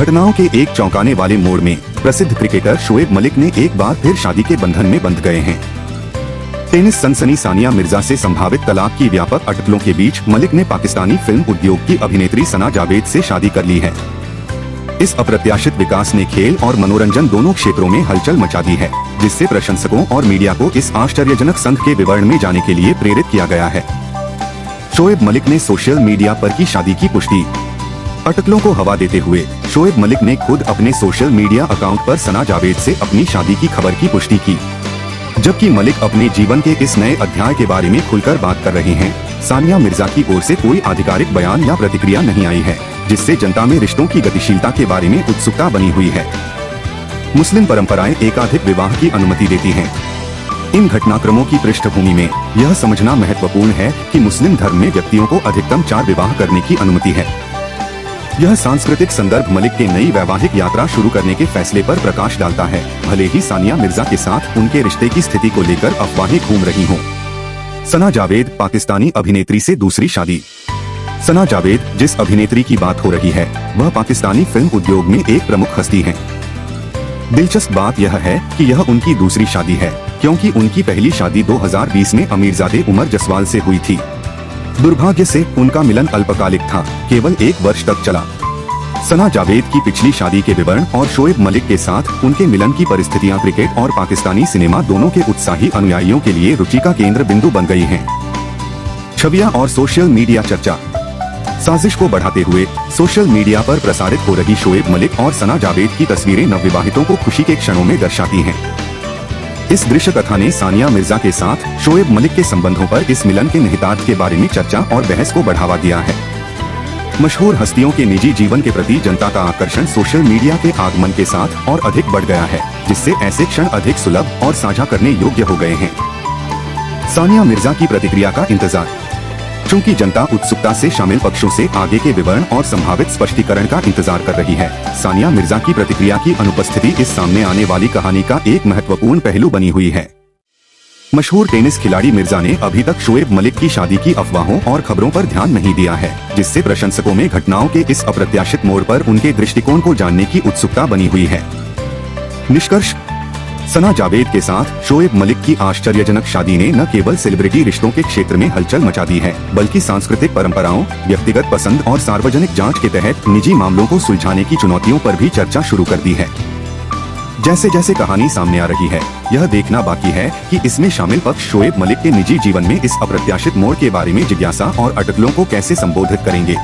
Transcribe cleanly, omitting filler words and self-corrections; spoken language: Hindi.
घटनाओं के एक चौंकाने वाले मोड़ में प्रसिद्ध क्रिकेटर शोएब मलिक ने एक बार फिर शादी के बंधन में बंध गए हैं। टेनिस सनसनी सानिया मिर्जा से संभावित तलाक की व्यापक अटकलों के बीच मलिक ने पाकिस्तानी फिल्म उद्योग की अभिनेत्री सना जावेद से शादी कर ली है। इस अप्रत्याशित विकास ने खेल और मनोरंजन दोनों क्षेत्रों में हलचल मचा दी है, जिससे प्रशंसकों और मीडिया को इस आश्चर्यजनक संघ के विवरण में जाने के लिए प्रेरित किया गया है। शोएब मलिक ने सोशल मीडिया पर की शादी की पुष्टि। अटकलों को हवा देते हुए शोएब मलिक ने खुद अपने सोशल मीडिया अकाउंट पर सना जावेद से अपनी शादी की खबर की पुष्टि की। जबकि मलिक अपने जीवन के इस नए अध्याय के बारे में खुलकर बात कर रहे हैं, सानिया मिर्जा की ओर से कोई आधिकारिक बयान या प्रतिक्रिया नहीं आई है, जिससे जनता में रिश्तों की गतिशीलता के बारे में उत्सुकता बनी हुई है। मुस्लिम परंपराएं एकाधिक विवाह की अनुमति देती हैं। इन घटनाक्रमों की पृष्ठभूमि में यह समझना महत्वपूर्ण है कि मुस्लिम धर्म में व्यक्तियों को अधिकतम 4 विवाह करने की अनुमति है। यह सांस्कृतिक संदर्भ मलिक के नई वैवाहिक यात्रा शुरू करने के फैसले पर प्रकाश डालता है, भले ही सानिया मिर्जा के साथ उनके रिश्ते की स्थिति को लेकर अफवाहें घूम रही हों। सना जावेद पाकिस्तानी अभिनेत्री से दूसरी शादी। सना जावेद जिस अभिनेत्री की बात हो रही है वह पाकिस्तानी फिल्म उद्योग में एक प्रमुख हस्ती हैं। दिलचस्प बात यह है कि यह उनकी दूसरी शादी है, क्योंकि उनकी पहली शादी 2020 में अमीरजादे उमर जसवाल से हुई थी। दुर्भाग्य से उनका मिलन अल्पकालिक था, केवल 1 वर्ष तक चला। सना जावेद की पिछली शादी के विवरण और शोएब मलिक के साथ उनके मिलन की परिस्थितियां क्रिकेट और पाकिस्तानी सिनेमा दोनों के उत्साही अनुयायियों के लिए रुचि का केंद्र बिंदु बन गई हैं। छवियां और सोशल मीडिया चर्चा। साजिश को बढ़ाते हुए सोशल मीडिया पर प्रसारित हो रही शोएब मलिक और सना जावेद की तस्वीरें नवविवाहितों को खुशी के क्षणों में दर्शाती हैं। इस दृश्य कथा ने सानिया मिर्जा के साथ शोएब मलिक के संबंधों पर इस मिलन के निहितार्थ के बारे में चर्चा और बहस को बढ़ावा दिया है। मशहूर हस्तियों के निजी जीवन के प्रति जनता का आकर्षण सोशल मीडिया के आगमन के साथ और अधिक बढ़ गया है, जिससे ऐसे क्षण अधिक सुलभ और साझा करने योग्य हो गए हैं। सानिया मिर्जा की प्रतिक्रिया का इंतजार। चूंकि जनता उत्सुकता से शामिल पक्षों से आगे के विवरण और संभावित स्पष्टीकरण का इंतजार कर रही है, सानिया मिर्जा की प्रतिक्रिया की अनुपस्थिति इस सामने आने वाली कहानी का एक महत्वपूर्ण पहलू बनी हुई है। मशहूर टेनिस खिलाड़ी मिर्जा ने अभी तक शोएब मलिक की शादी की अफवाहों और खबरों पर ध्यान नहीं दिया है, जिससे प्रशंसकों में घटनाओं के इस अप्रत्याशित मोड़ पर उनके दृष्टिकोण को जानने की उत्सुकता बनी हुई है। निष्कर्ष: सना जावेद के साथ शोएब मलिक की आश्चर्यजनक शादी ने न केवल सेलिब्रिटी रिश्तों के क्षेत्र में हलचल मचा दी है, बल्कि सांस्कृतिक परंपराओं, व्यक्तिगत पसंद और सार्वजनिक जांच के तहत निजी मामलों को सुलझाने की चुनौतियों पर भी चर्चा शुरू कर दी है। जैसे जैसे कहानी सामने आ रही है, यह देखना बाकी है कि इसमें शामिल पक्ष शोएब मलिक के निजी जीवन में इस अप्रत्याशित मोड़ के बारे में जिज्ञासा और अटकलों को कैसे संबोधित करेंगे।